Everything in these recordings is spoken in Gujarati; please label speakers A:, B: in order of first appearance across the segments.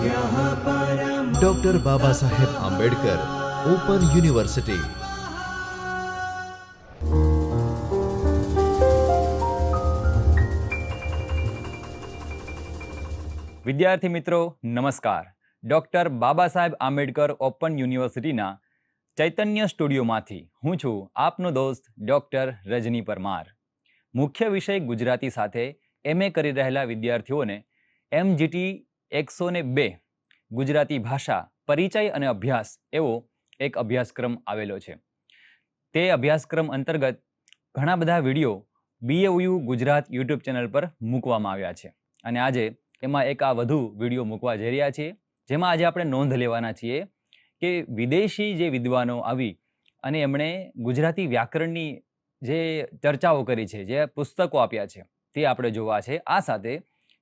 A: Doctor Baba Saheb Ambedkar open university.
B: વિદ્યાર્થી મિત્રો નમસ્કાર। ડૉક્ટર બાબા સાહેબ આંબેડકર ઓપન યુનિવર્સિટીના ચૈતન્ય સ્ટુડિયોમાંથી હું છું આપનો દોસ્ત ડૉક્ટર રજની પરમાર। મુખ્ય વિષય ગુજરાતી સાથે MA કરી રહેલા વિદ્યાર્થીઓને MGT 102 ગુજરાતી ભાષા પરિચય અને અભ્યાસ એવો એક અભ્યાસક્રમ આવેલો છે। તે અભ્યાસક્રમ અંતર્ગત ઘણા બધા video BAU Gujarat YouTube channel પર મૂકવામાં આવ્યા છે અને આજે એમાં એક આ વધુ વિડીયો મૂકવા જઈ રહ્યા છીએ, જેમાં આજે આપણે નોંધ લેવાના છીએ કે વિદેશી જે વિદ્વાનો આવી અને એમણે ગુજરાતી વ્યાકરણની જે ચર્ચાઓ કરી છે, જે પુસ્તકો આપ્યા છે, તે આપણે જોવા છે। આ સાથે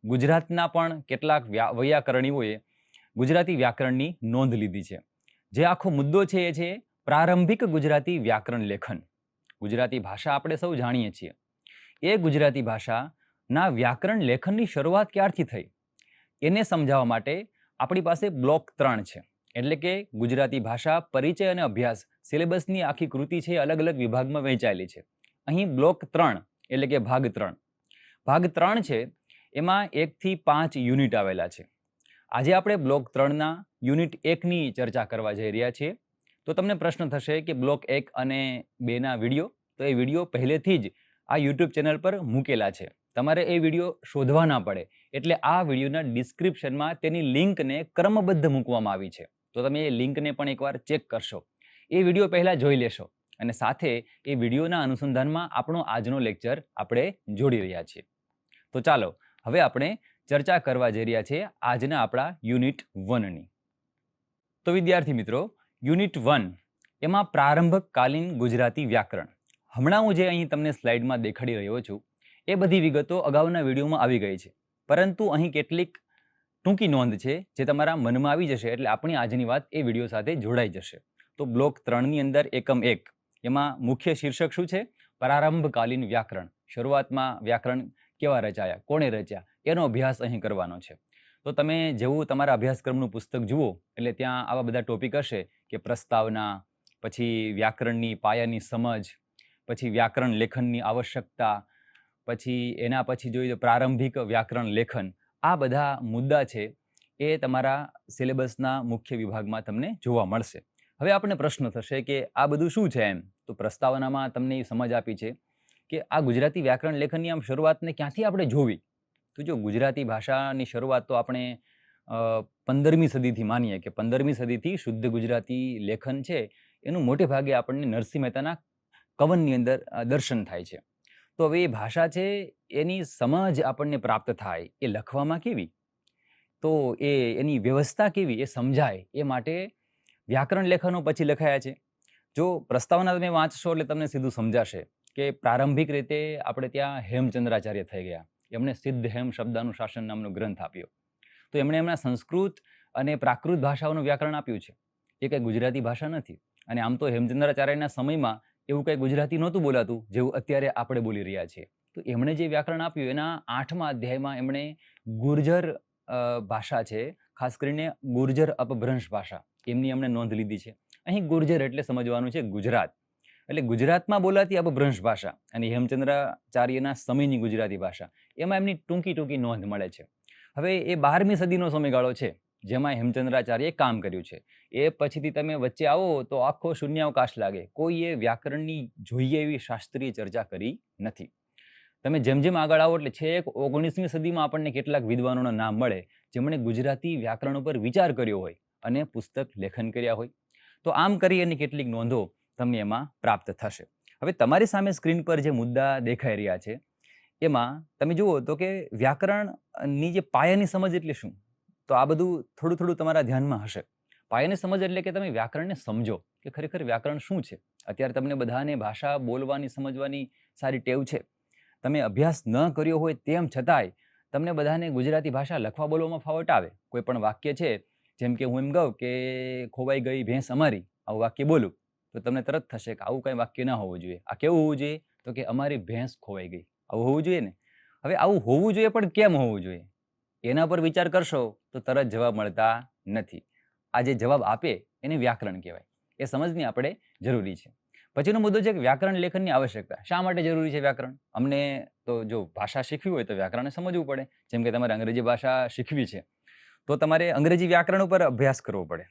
B: ગુજરાતના પણ કેટલાક વૈયાકરણીઓએ ગુજરાતી વ્યાકરણની નોંધ લીધી છે। જે આખો મુદ્દો છે એ છે પ્રારંભિક ગુજરાતી વ્યાકરણ લેખન। ગુજરાતી ભાષા આપણે સૌ જાણીએ છીએ, એ ગુજરાતી ભાષાના વ્યાકરણ લેખનની શરૂઆત ક્યારથી થઈ એને સમજાવવા માટે આપણી પાસે બ્લોક 3 છે, એટલે કે ગુજરાતી ભાષા પરિચય અને અભ્યાસ સિલેબસની આખી કૃતિ છે, અલગ અલગ વિભાગમાં વહેંચાયેલી છે। અહીં બ્લોક 3 એટલે કે ભાગ 3 છે, એમાં 1 થી 5 યુનિટ આવેલા છે। આજે આપણે બ્લોક 3ના યુનિટ 1ની ચર્ચા કરવા જઈ રહ્યા છીએ। તો તમને પ્રશ્ન થશે કે બ્લોક 1 અને 2ના વિડીયો, તો એ વિડીયો પહેલેથી જ આ યુટ્યુબ ચેનલ પર મૂકેલા છે, તમારે એ વિડીયો શોધવા ના પડે એટલે આ વિડીયોના ડિસ્ક્રિપ્શનમાં તેની લિંકને ક્રમબદ્ધ મૂકવામાં આવી છે। તો તમે એ લિંકને પણ એકવાર ચેક કરશો, એ વિડીયો પહેલાં જોઈ લેશો અને સાથે એ વિડીયોના અનુસંધાનમાં આપણો આજનો લેક્ચર આપણે જોડી રહ્યા છીએ। તો ચાલો હવે આપણે ચર્ચા કરવા જઈ રહ્યા છીએ આજના આપણા યુનિટ 1ની। તો વિદ્યાર્થી મિત્રો, યુનિટ 1 એમાં પ્રારંભકાલીન ગુજરાતી વ્યાકરણ। હમણાં હું જે અહીં તમને સ્લાઇડમાં દેખાડી રહ્યો છું એ બધી વિગતો અગાઉના વિડીયોમાં આવી ગઈ છે, પરંતુ અહીં કેટલીક ટૂંકી નોંધ છે જે તમારા મનમાં આવી જશે એટલે આપણી આજની વાત એ વિડીયો સાથે જોડાઈ જશે। તો બ્લોક 3ની અંદર એકમ 1 એમાં મુખ્ય શીર્ષક શું છે? પ્રારંભકાલીન વ્યાકરણ। શરૂઆતમાં વ્યાકરણ કેવા રચાયા, કોણે રચ્યા, એનો અભ્યાસ અહીં કરવાનો છે। તો તમે જેવું તમારા અભ્યાસક્રમનું પુસ્તક જુઓ એટલે ત્યાં આવા બધા ટોપિક હશે કે પ્રસ્તાવના, પછી વ્યાકરણની પાયાની સમજ, પછી વ્યાકરણ લેખનની આવશ્યકતા, પછી એના પછી જોઈએ તો પ્રારંભિક વ્યાકરણ લેખન। આ બધા મુદ્દા છે એ તમારા સિલેબસના મુખ્ય વિભાગમાં તમને જોવા મળશે। હવે આપણને પ્રશ્ન થશે કે આ બધું શું છે એમ? તો પ્રસ્તાવનામાં તમને એ સમજ આપી છે કે આ ગુજરાતી વ્યાકરણ લેખનની આમ શરૂઆતને ક્યાંથી આપણે જોવી? તો જો ગુજરાતી ભાષાની શરૂઆત તો આપણે 15મી સદીથી માનીએ કે 15મી સદીથી શુદ્ધ ગુજરાતી લેખન છે એનું મોટે ભાગે આપણને નરસિંહ મહેતાના કવનની અંદર દર્શન થાય છે। તો હવે એ ભાષા છે એની સમજ આપણને પ્રાપ્ત થાય, એ લખવામાં કેવી, તો એની વ્યવસ્થા કેવી એ સમજાય એ માટે વ્યાકરણ લેખનો પછી લખાયા છે। જો પ્રસ્તાવના તમે વાંચશો એટલે તમને સીધું સમજાશે કે પ્રારંભિક રીતે આપણે ત્યાં હેમચંદ્રાચાર્ય થઈ ગયા, એમણે સિદ્ધ હેમ શબ્દાનુશાસન નામનો ગ્રંથ આપ્યો। તો એમણે એમના સંસ્કૃત અને પ્રાકૃત ભાષાઓનું વ્યાકરણ આપ્યું છે, એ કંઈ ગુજરાતી ભાષા નથી। અને આમ તો હેમચંદ્રાચાર્યના સમયમાં એવું કંઈ ગુજરાતી નહોતું બોલાતું જેવું અત્યારે આપણે બોલી રહ્યા છીએ। તો એમણે જે વ્યાકરણ આપ્યું એના 8મા અધ્યાયમાં એમણે ગુર્જર ભાષા છે, ખાસ કરીને ગુર્જર અપભ્રંશ ભાષા, એમની એમણે નોંધ લીધી છે। અહીં ગુર્જર એટલે સમજવાનું છે ગુજરાત, એટલે ગુજરાતમાં બોલાતી અપભ્રંશ ભાષા અને હેમચંદ્રાચાર્યના સમયની ગુજરાતી ભાષા, એમાં એમની ટૂંકી નોંધ મળે છે। હવે એ 12મી સદીનો સમયગાળો છે જેમાં હેમચંદ્રાચાર્યએ કામ કર્યું છે। એ પછીથી તમે વચ્ચે આવો તો આખો શૂન્યાવકાશ લાગે, કોઈએ વ્યાકરણની જોઈએ એવી શાસ્ત્રીય ચર્ચા કરી નથી। તમે જેમ જેમ આગળ આવો એટલે છેક 19મી સદીમાં આપણને કેટલાક વિદ્વાનોના નામ મળે જેમણે ગુજરાતી વ્યાકરણ ઉપર વિચાર કર્યો હોય અને પુસ્તક લેખન કર્યા હોય। તો આમ કરી એની કેટલીક નોંધો તમને એમાં પ્રાપ્ત થશે। હવે તમારી સામે સ્ક્રીન પર જે મુદ્દા દેખાઈ રહ્યા છે એમાં તમે જુઓ તો કે વ્યાકરણની જે પાયાની સમજ એટલે શું? તો આ બધું થોડું તમારા ધ્યાનમાં હશે। પાયાની સમજ એટલે કે તમે વ્યાકરણને સમજો કે ખરેખર વ્યાકરણ શું છે। અત્યારે તમને બધાને ભાષા બોલવાની સમજવાની સારી ટેવ છે, તમે અભ્યાસ ન કર્યો હોય તેમ છતાંય તમને બધાને ગુજરાતી ભાષા લખવા બોલવામાં ફાવટ આવે। કોઈ પણ વાક્ય છે, જેમ કે હું એમ કહું કે ખોવાઈ ગઈ ભેંસ અમારી, આવું વાક્ય બોલું તો તમને તરત થશે કે આવું કંઈ વાક્ય ના હોવું જોઈએ। આ કેવું હોવું જોઈએ? તો કે અમારી ભેંસ ખોવાઈ ગઈ, આવું હોવું જોઈએ ને। હવે આવું હોવું જોઈએ પણ કેમ હોવું જોઈએ એના પર વિચાર કરશો તો તરત જવાબ મળતા નથી. આ જે જવાબ આપે એને વ્યાકરણ કહેવાય. એ સમજની આપણે જરૂરી છે. પછીનો મુદ્દો છે કે વ્યાકરણ લેખનની આવશ્યકતા. શા માટે જરૂરી છે વ્યાકરણ? અમને તો જો ભાષા શીખવી હોય તો વ્યાકરણને સમજવું પડે. જેમ કે તમારે અંગ્રેજી ભાષા શીખવી છે તો તમારે અંગ્રેજી વ્યાકરણ ઉપર અભ્યાસ કરવો પડે.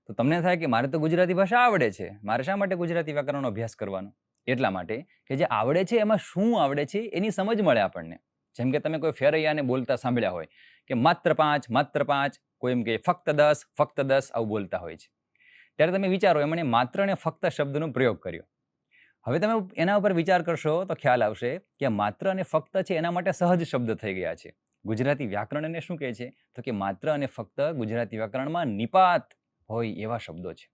B: તો તમને થાય કે મારે તો ગુજરાતી ભાષા આવડે છે, મારે શા માટે ગુજરાતી વ્યાકરણનો અભ્યાસ કરવાનો? એટલા માટે કે જે આવડે છે એમાં શું આવડે છે એની સમજ મળે આપણને. જેમ કે તમે કોઈ ફેરૈયાને બોલતા સાંભળ્યા હોય કે માત્ર 5, કોઈ એમ કે ફક્ત 10 આવું બોલતા હોય છે. ત્યારે તમે વિચારો એમણે માત્ર ને ફક્ત શબ્દનો પ્રયોગ કર્યો. હવે તમે એના ઉપર વિચાર કરશો તો ખ્યાલ આવશે કે માત્ર અને ફક્ત છે એના માટે સહજ શબ્દ થઈ ગયા છે. ગુજરાતી વ્યાકરણ એને શું કહે છે તો કે માત્ર અને ફક્ત ગુજરાતી વ્યાકરણમાં નિપાત હોય એવા શબ્દો છે.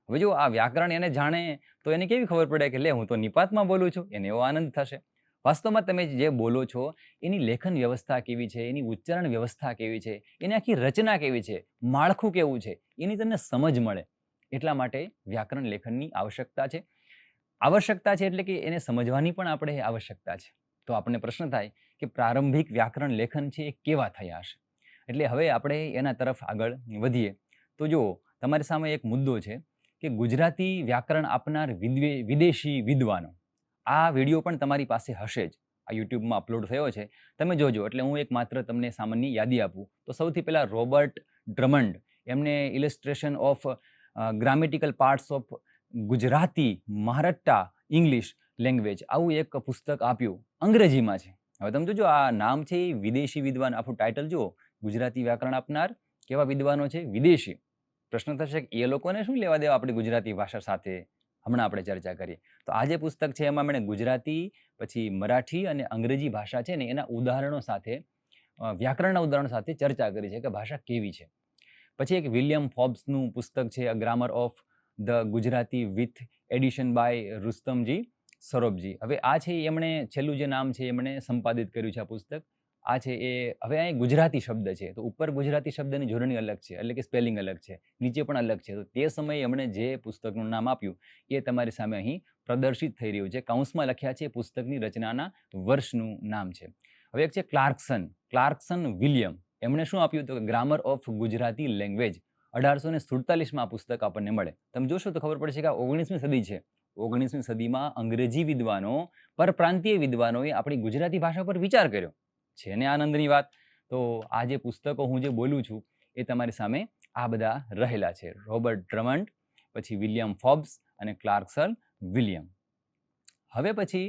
B: હવે જો આ વ્યાકરણ એને જાણે તો એને કેવી ખબર પડે કે લે હું તો નિપાતમાં બોલું છું, એને એવો આનંદ થશે. વાસ્તવમાં તમે જે બોલો છો એની લેખન વ્યવસ્થા કેવી છે, એની ઉચ્ચારણ વ્યવસ્થા કેવી છે, એની આખી રચના કેવી છે, માળખું કેવું છે, એની તમને સમજ મળે. એટલા માટે વ્યાકરણ લેખનની આવશ્યકતા છે. આવશ્યકતા છે એટલે કે એને સમજવાની પણ આપણે આવશ્યકતા છે. તો આપણને પ્રશ્ન થાય કે પ્રારંભિક વ્યાકરણ લેખન છે એ કેવા થયા હશે? એટલે હવે આપણે એના તરફ આગળ વધીએ. તો જુઓ, તમારી સામે એક મુદ્દો છે કે ગુજરાતી વ્યાકરણ આપનાર વિદેશી વિદ્વાનો. આ વિડીયો પણ તમારી પાસે હશે જ, આ યુટ્યુબમાં અપલોડ થયો છે, તમે જોજો. એટલે હું એક માત્ર તમને સામાન્ય યાદી આપું તો સૌથી પહેલાં રોબર્ટ ડ્રમન્ડ, એમને illustration of grammatical parts of Gujarati Maharashtra English language આવું એક પુસ્તક આપ્યું, અંગ્રેજીમાં છે. હવે તમે જોજો આ નામ છે વિદેશી વિદ્વાન, આપણું ટાઇટલ જુઓ, ગુજરાતી વ્યાકરણ આપનાર કેવા વિદ્વાનો છે? વિદેશી. પ્રશ્ન થશે કે એ લોકોને શું લેવા દેવા આપણી ગુજરાતી ભાષા સાથે? હમણાં આપણે ચર્ચા કરીએ. તો આ જે પુસ્તક છે એમાં એમણે ગુજરાતી, પછી મરાઠી અને અંગ્રેજી ભાષા છે ને એના ઉદાહરણો સાથે, વ્યાકરણના ઉદાહરણો સાથે ચર્ચા કરી છે કે ભાષા કેવી છે. પછી એક વિલિયમ ફોબ્સનું પુસ્તક છે a grammar of the Gujarati with edition by Rustomji Sorabji. હવે આ છે એમણે છેલ્લું જે નામ છે એમણે સંપાદિત કર્યું છે આ પુસ્તક. આ છે એ હવે અહીં ગુજરાતી શબ્દ છે તો ઉપર ગુજરાતી શબ્દની જોડણી અલગ છે, એટલે કે સ્પેલિંગ અલગ છે, નીચે પણ અલગ છે. તો તે સમયે એમણે જે પુસ્તકનું નામ આપ્યું એ તમારી સામે અહીં પ્રદર્શિત થઈ રહ્યું છે. કૌંસમાં લખ્યા છે પુસ્તકની રચનાના વર્ષનું નામ છે. હવે એક છે ક્લાર્કસન વિલિયમ, એમણે શું આપ્યું તો ગ્રામર ઓફ ગુજરાતી લેંગ્વેજ. 1847માં આ પુસ્તક આપણને મળે. તમે જોશો તો ખબર પડશે કે આ 19મી સદી છે. 19મી સદીમાં અંગ્રેજી વિદ્વાનો, પરપ્રાંતીય વિદ્વાનોએ આપણી ગુજરાતી ભાષા પર વિચાર કર્યો છે ને આનંદની વાત. તો આ જે પુસ્તકો હું જે બોલું છું એ તમારી સામે આ બધા રહેલા છે. રોબર્ટ ડ્રમન્ડ, પછી વિલિયમ ફોબ્સ અને ક્લાર્કસન વિલિયમ. હવે પછી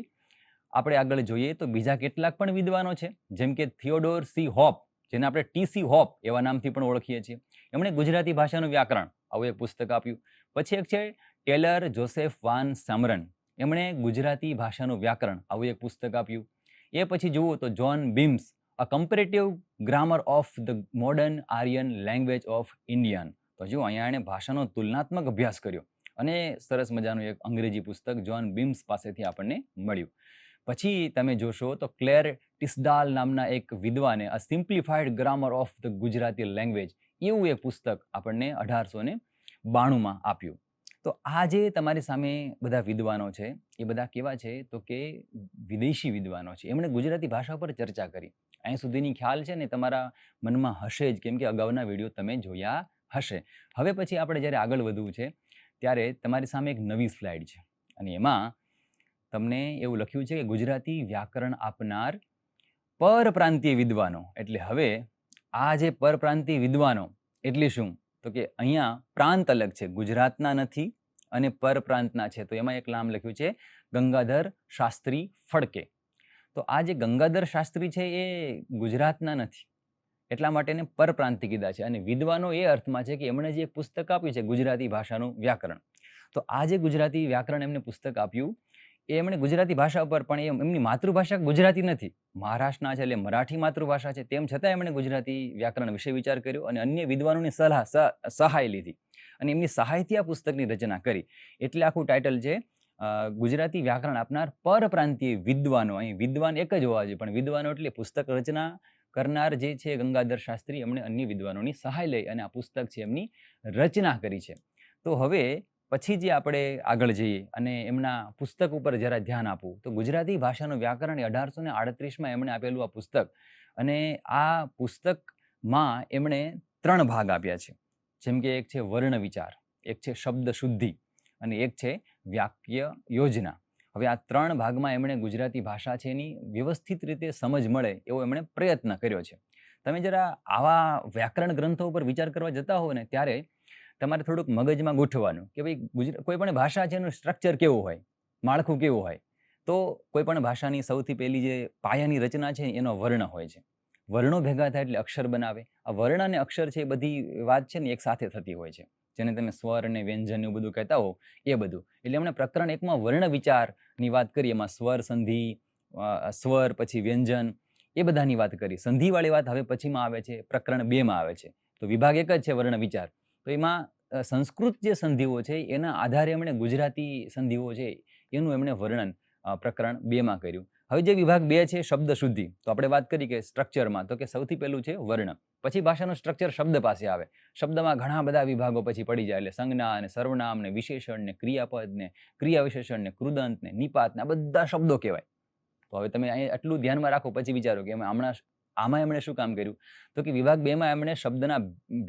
B: આપણે આગળ જોઈએ તો બીજા કેટલાક પણ વિદ્વાનો છે, જેમ કે થિયોડોર સી હોપ, જેને આપણે ટી.સી. હોપ એવા નામથી પણ ઓળખીએ છીએ. એમણે ગુજરાતી ભાષાનું વ્યાકરણ આવું એક પુસ્તક આપ્યું. પછી એક છે ટેલર જોસેફ વાન સામરન, એમણે ગુજરાતી ભાષાનું વ્યાકરણ આવું એક પુસ્તક આપ્યું. એ પછી જુઓ તો John Beames, a comparative grammar of the modern Aryan language of Indian. તો જો અહીંયા એણે ભાષાનો તુલનાત્મક અભ્યાસ કર્યો અને સરસ મજાનું એક અંગ્રેજી પુસ્તક જોન બિમ્સ પાસેથી આપણને મળ્યું. પછી તમે જોશો તો ક્લેર ટિસ્ડાલ નામના એક વિદ્વાને a simplified grammar of the Gujarati language એવું એક પુસ્તક આપણને 1892માં આપ્યું. તો આ જે તમારી સામે બધા વિદ્વાનો છે એ બધા કેવા છે તો કે વિદેશી વિદ્વાનો છે. એમણે ગુજરાતી ભાષા પર ચર્ચા કરી. અહીં સુધીની ખ્યાલ છે ને તમારા મનમાં હશે જ, કેમ કે અગાઉના વિડીયો તમે જોયા હશે. હવે પછી આપણે જ્યારે આગળ વધવું છે ત્યારે તમારી સામે એક નવી સ્લાઇડ છે અને એમાં તમને એવું લખ્યું છે કે ગુજરાતી વ્યાકરણ આપનાર પરપ્રાંતીય વિદ્વાનો. એટલે હવે આ જે પરપ્રાંતીય વિદ્વાનો એટલે શું તો કે અહીંયા પ્રાંત અલગ છે, ગુજરાતના નથી અને પરપ્રાંતના છે. તો એમાં એક નામ લખ્યું છે ગંગાધર શાસ્ત્રી ફડકે. તો આ જે ગંગાધર શાસ્ત્રી છે એ ગુજરાતના નથી, એટલા માટે એને પરપ્રાંતિ કીધા છે. અને વિદ્વાનો એ અર્થમાં છે કે એમણે જે એક પુસ્તક આપ્યું છે ગુજરાતી ભાષાનું વ્યાકરણ. તો આ જે ગુજરાતી વ્યાકરણ એમને પુસ્તક આપ્યું એ એમણે ગુજરાતી ભાષા ઉપર, પણ એમની માતૃભાષા ગુજરાતી નથી, મહારાષ્ટ્રના છે એટલે મરાઠી માતૃભાષા છે, તેમ છતાં એમણે ગુજરાતી વ્યાકરણ વિશે વિચાર કર્યો અને અન્ય વિદ્વાનોની સહાય લીધી અને એમની સહાયથી આ પુસ્તકની રચના કરી. એટલે આખું ટાઇટલ છે ગુજરાતી વ્યાકરણ આપનાર પરપ્રાંતીય વિદ્વાનો. અહીં વિદ્વાન એક જ હોવા જોઈએ, પણ વિદ્વાનો એટલે પુસ્તક રચના કરનાર જે છે ગંગાધર શાસ્ત્રી, એમણે અન્ય વિદ્વાનોની સહાય લઈ અને આ પુસ્તક છે એમની રચના કરી છે. તો હવે પછી જે આપણે આગળ જઈએ અને એમના પુસ્તક ઉપર જરા ધ્યાન આપવું તો ગુજરાતી ભાષાનું વ્યાકરણ એ 1838માં એમણે આપેલું આ પુસ્તક અને આ પુસ્તકમાં એમણે 3 ભાગ આપ્યા છે. જેમ કે એક છે વર્ણ વિચાર, એક છે શબ્દ શુદ્ધિ અને એક છે વાક્ય યોજના. હવે આ 3 ભાગમાં એમણે ગુજરાતી ભાષા છે એની વ્યવસ્થિત રીતે સમજ મળે એવો એમણે પ્રયત્ન કર્યો છે. તમે જરા આવા વ્યાકરણ ગ્રંથો ઉપર વિચાર કરવા જતા હો ને ત્યારે તમારે થોડુંક મગજમાં ગોઠવવાનું કે ભાઈ કોઈ પણ ભાષા છે એનું સ્ટ્રક્ચર કેવું હોય, માળખું કેવું હોય. તો કોઈ પણ ભાષાની સૌથી પહેલી જે પાયાની રચના છે એનો વર્ણ હોય છે. વર્ણો ભેગા થાય એટલે અક્ષર બનાવે. આ વર્ણ અને અક્ષર છે એ બધી વાત છે ને એક સાથે થતી હોય છે, જેને તમે સ્વર અને વ્યંજન એવું બધું કહેતા હો એ બધું. એટલે એમણે પ્રકરણ 1માં વર્ણ વિચારની વાત કરી, એમાં સ્વર, સંધિ, સ્વર પછી વ્યંજન એ બધાની વાત કરી. સંધિવાળી વાત હવે પછીમાં આવે છે, પ્રકરણ 2માં આવે છે. તો વિભાગ 1 જ છે વર્ણ વિચાર. તો એમાં સંસ્કૃત જે સંધિઓ છે એના આધારે એમણે ગુજરાતી સંધિઓ છે એનું એમણે વર્ણન પ્રકરણ 2માં કર્યું. હવે જે વિભાગ 2 છે શબ્દ શુદ્ધિ, તો આપણે વાત કરી કે સ્ટ્રક્ચરમાં તો કે સૌથી પહેલું છે વર્ણ, પછી ભાષાનું સ્ટ્રક્ચર શબ્દ પાસે આવે. શબ્દમાં ઘણા બધા વિભાગો પછી પડી જાય, એટલે સંજ્ઞા ને સર્વનામ ને વિશેષણ ને ક્રિયાપદ ને ક્રિયા વિશેષણ ને કૃદંત ને નિપાત ને આ બધા શબ્દો કહેવાય. તો હવે તમે અહીં આટલું ધ્યાનમાં રાખો, પછી વિચારો કે આમાં એમણે શું કામ કર્યું. તો કે વિભાગ 2માં એમણે શબ્દના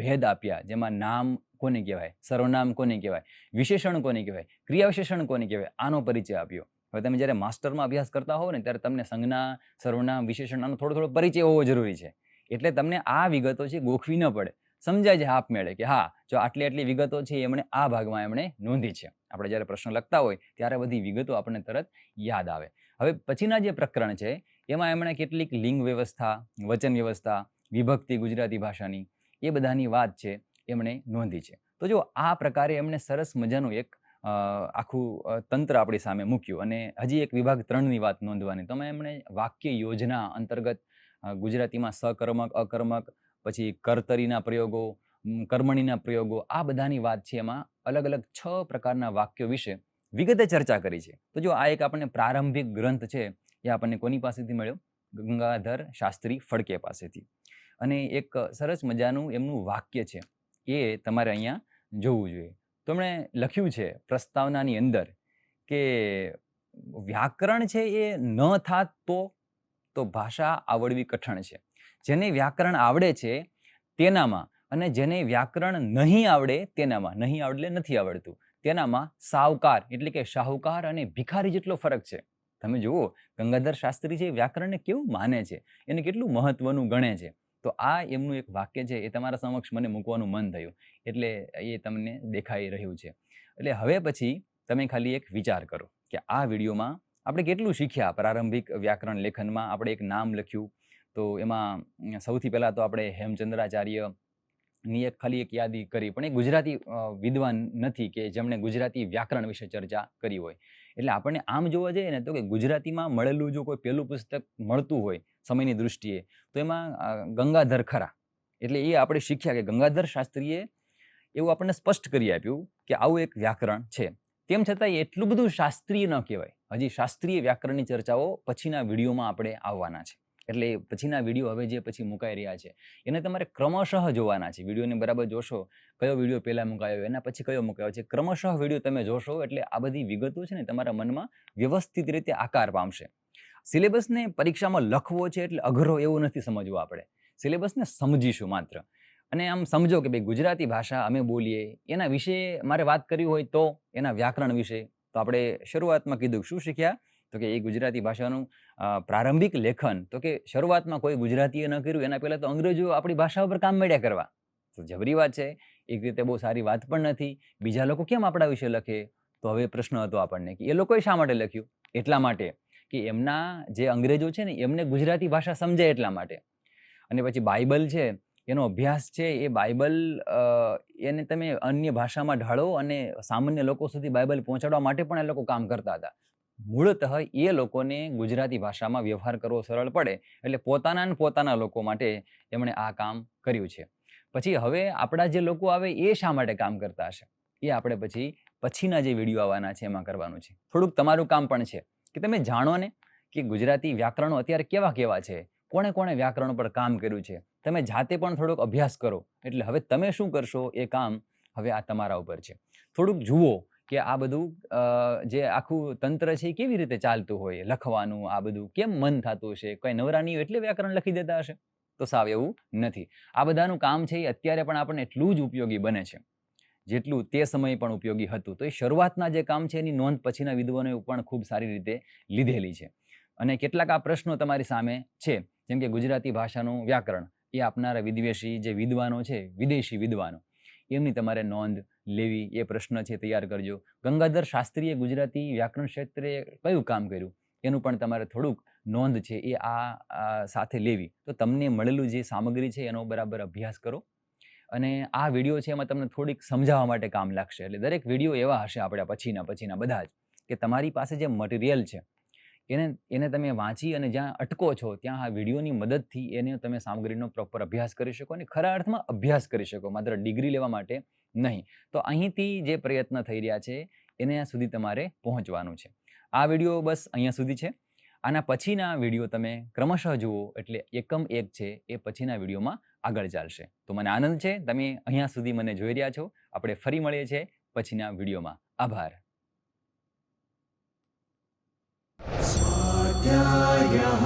B: ભેદ આપ્યા, જેમાં નામ કોને કહેવાય, સર્વનામ કોને કહેવાય, વિશેષણ કોને કહેવાય, ક્રિયા વિશેષણ કોને કહેવાય, આનો પરિચય આપ્યો. હવે તમે જ્યારે માસ્ટરમાં અભ્યાસ કરતા હો ને ત્યારે તમને સંજ્ઞા, સર્વનામ, વિશેષણ આનો થોડો પરિચય હોવો જરૂરી છે. એટલે તમને આ વિગતો છે ગોખવી ન પડે, સમજાય છે આપમેળે કે હા જો આટલી વિગતો છે એમણે આ ભાગમાં એમણે નોંધી છે. આપણે જ્યારે પ્રશ્ન લખતા હોય ત્યારે બધી વિગતો આપણને તરત યાદ આવે. હવે પછીના જે પ્રકરણ છે એમાં એમણે કેટલીક લિંગ વ્યવસ્થા, વચન વ્યવસ્થા, વિભક્તિ ગુજરાતી ભાષાની એ બધાની વાત છે એમણે નોંધી છે. તો જો આ પ્રકારે એમણે સરસ મજાનું એક આખું તંત્ર આપણી સામે મૂક્યું. અને હજી એક વિભાગ 3ની વાત નોંધવાની, તો એમણે વાક્ય યોજના અંતર્ગત ગુજરાતીમાં સકર્મક, અકર્મક, પછી કર્તરીના પ્રયોગો, કર્મણીના પ્રયોગો, આ બધાની વાત છે. એમાં અલગ અલગ 6 પ્રકારના વાક્યો વિશે વિગતે ચર્ચા કરી છે. તો જો આ એક આપણને પ્રારંભિક ગ્રંથ છે એ આપણને કોની પાસેથી મળ્યો? ગંગાધર શાસ્ત્રી ફડકે પાસેથી. અને એક સરસ મજાનું એમનું વાક્ય છે એ તમારે અહીંયા જોવું જોઈએ. તો એમણે લખ્યું છે પ્રસ્તાવનાની અંદર કે વ્યાકરણ છે એ ન થાત તો ભાષા આવડવી કઠણ છે. જેને વ્યાકરણ આવડે છે તેનામાં અને જેને વ્યાકરણ નહીં આવડે તેનામાં, નહીં આવડે નથી આવડતું, તેનામાં સાવકાર એટલે કે શાહુકાર અને ભિખારી જેટલો ફરક છે. તમે જુઓ ગંગાધર શાસ્ત્રી છે વ્યાકરણને કેવું માને છે, એને કેટલું મહત્વનું ગણે છે. તો આ એમનું એક વાક્ય છે એ તમારા સમક્ષ મને મૂકવાનું મન થયું, એટલે એ તમને દેખાઈ રહ્યું છે. એટલે હવે પછી તમે ખાલી એક વિચાર કરો કે આ વિડીયોમાં આપણે કેટલું શીખ્યા. પ્રારંભિક વ્યાકરણ લેખનમાં આપણે એક નામ લખ્યું, તો એમાં સૌથી પહેલાં તો આપણે હેમચંદ્રાચાર્યની ખાલી એક યાદી કરી, પણ એ ગુજરાતી વિદ્વાન નથી કે જેમણે ગુજરાતી વ્યાકરણ વિશે ચર્ચા કરી હોય. એટલે આપણને આમ જોવા જઈએ ને તો કે ગુજરાતીમાં મળેલું જો કોઈ પહેલું પુસ્તક મળતું હોય સમયની દૃષ્ટિએ તો એમાં ગંગાધર ખરા. એટલે એ આપણે શીખ્યા કે ગંગાધર શાસ્ત્રીએ એવું આપણને સ્પષ્ટ કરી આપ્યું કે આવું એક વ્યાકરણ છે. તેમ છતાં એટલું બધું શાસ્ત્રીય ન કહેવાય. હજી શાસ્ત્રીય વ્યાકરણની ચર્ચાઓ પછીના વિડીયોમાં આપણે આવવાના છે. એટલે પછીના વિડીયો હવે જે પછી મુકાઈ રહ્યા છે એને તમારે ક્રમશઃ જોવાના છે. વિડીયોને બરાબર જોશો, કયો વિડીયો પહેલાં મુકાયો, એના પછી કયો મુકાયો છે, ક્રમશઃ વિડીયો તમે જોશો એટલે આ બધી વિગતો છે ને તમારા મનમાં વ્યવસ્થિત રીતે આકાર પામશે. સિલેબસને પરીક્ષામાં લખવો છે એટલે અઘરો એવું નથી સમજવું. આપણે સિલેબસને સમજીશું માત્ર. અને આમ સમજો કે ભાઈ ગુજરાતી ભાષા અમે બોલીએ એના વિશે મારે વાત કરવી હોય તો એના વ્યાકરણ વિશે તો આપણે શરૂઆતમાં કીધું શું શીખ્યા તો કે એ ગુજરાતી ભાષાનું પ્રારંભિક લેખન તો કે શરૂઆતમાં કોઈ ગુજરાતીએ ન કર્યું, એના પહેલાં તો અંગ્રેજો આપણી ભાષા ઉપર કામ માંડ્યા કરવા. તો જબરી વાત છે, એક રીતે બહુ સારી વાત પણ નથી. બીજા લોકો કેમ આપણા વિશે લખે? તો હવે પ્રશ્ન હતો આપણને કે એ લોકોએ શા માટે લખ્યું? એટલા માટે કે એમના જે અંગ્રેજો છે ને એમને ગુજરાતી ભાષા સમજાય એટલા માટે. અને પછી બાઇબલ છે એનો અભ્યાસ છે, એ બાઇબલ એને તમે અન્ય ભાષામાં ઢાળો અને સામાન્ય લોકો સુધી બાઇબલ પહોંચાડવા માટે પણ એ લોકો કામ કરતા હતા. મૂળતઃ એ લોકોને ગુજરાતી ભાષામાં વ્યવહાર કરવો સરળ પડે એટલે પોતાના લોકો માટે એમણે આ કામ કર્યું છે. પછી હવે આપણા જે લોકો આવે એ શા માટે કામ કરતા હશે એ આપણે પછીના જે વિડીયો આવવાના છે એમાં કરવાનું છે. થોડુંક તમારું કામ પણ છે કે તમે જાણો ને કે ગુજરાતી વ્યાકરણો અત્યારે કેવા છે, કોણે વ્યાકરણ પર કામ કર્યું છે. તમે જાતે પણ થોડોક અભ્યાસ કરો. એટલે હવે તમે શું કરશો એ કામ હવે આ તમારા ઉપર છે. થોડુંક જુઓ કે આ બધું જે આખું તંત્ર છે એ કેવી રીતે ચાલતું હોય, લખવાનું આ બધું કેમ મન થતું હશે, કંઈ નવરાની એટલે વ્યાકરણ લખી દેતા હશે? તો સાવ એવું નથી. આ બધાનું કામ છે એ અત્યારે પણ આપણને એટલું જ ઉપયોગી બને છે જેટલું તે સમયે પણ ઉપયોગી હતું. તો એ શરૂઆતના જે કામ છે એની નોંધ પછીના વિદ્વાનોએ પણ ખૂબ સારી રીતે લીધેલી છે. અને કેટલાક આ પ્રશ્નો તમારી સામે છે, જેમ કે ગુજરાતી ભાષાનું વ્યાકરણ એ આપનારા વિદેશી જે વિદ્વાનો છે, વિદેશી વિદ્વાનો, એમની તમારે નોંધ લેવી. એ પ્રશ્ન છે તૈયાર કરજો. ગંગાધર શાસ્ત્રીએ ગુજરાતી વ્યાકરણ ક્ષેત્રે કયું કામ કર્યું એનું પણ તમારે થોડુંક નોંધ છે એ આ સાથે લેવી. તો તમને મળેલું જે સામગ્રી છે એનો બરાબર અભ્યાસ કરો. અને આ વિડીયો છે એમાં તમને થોડીક સમજાવવા માટે કામ લાગશે. એટલે દરેક વિડીયો એવા હશે આપણા પછીના બધા જ, કે તમારી પાસે જે મટીરિયલ છે એને તમે વાંચી અને જ્યાં અટકો છો ત્યાં આ વિડીયોની મદદથી એને તમે સામગ્રીનો પ્રોપર અભ્યાસ કરી શકો અને ખરા અર્થમાં અભ્યાસ કરી શકો, માત્ર ડિગ્રી લેવા માટે નહીં. તો અહીંથી જે પ્રયત્ન થઈ રહ્યા છે એને સુધી તમારે પહોંચવાનું છે. આ વિડીયો બસ અહીંયા સુધી છે. આના પછીના વિડીયો તમે ક્રમશઃ જુઓ એટલે એકમ એક છે એ પછીના વિડીયોમાં આગળ ચાલશે. તો મને આનંદ છે તમે અહીંયા સુધી મને જોઈ રહ્યા છો. આપણે ફરી મળીએ છીએ પછીના વિડીયોમાં. આભાર.
C: स्वाध्यायः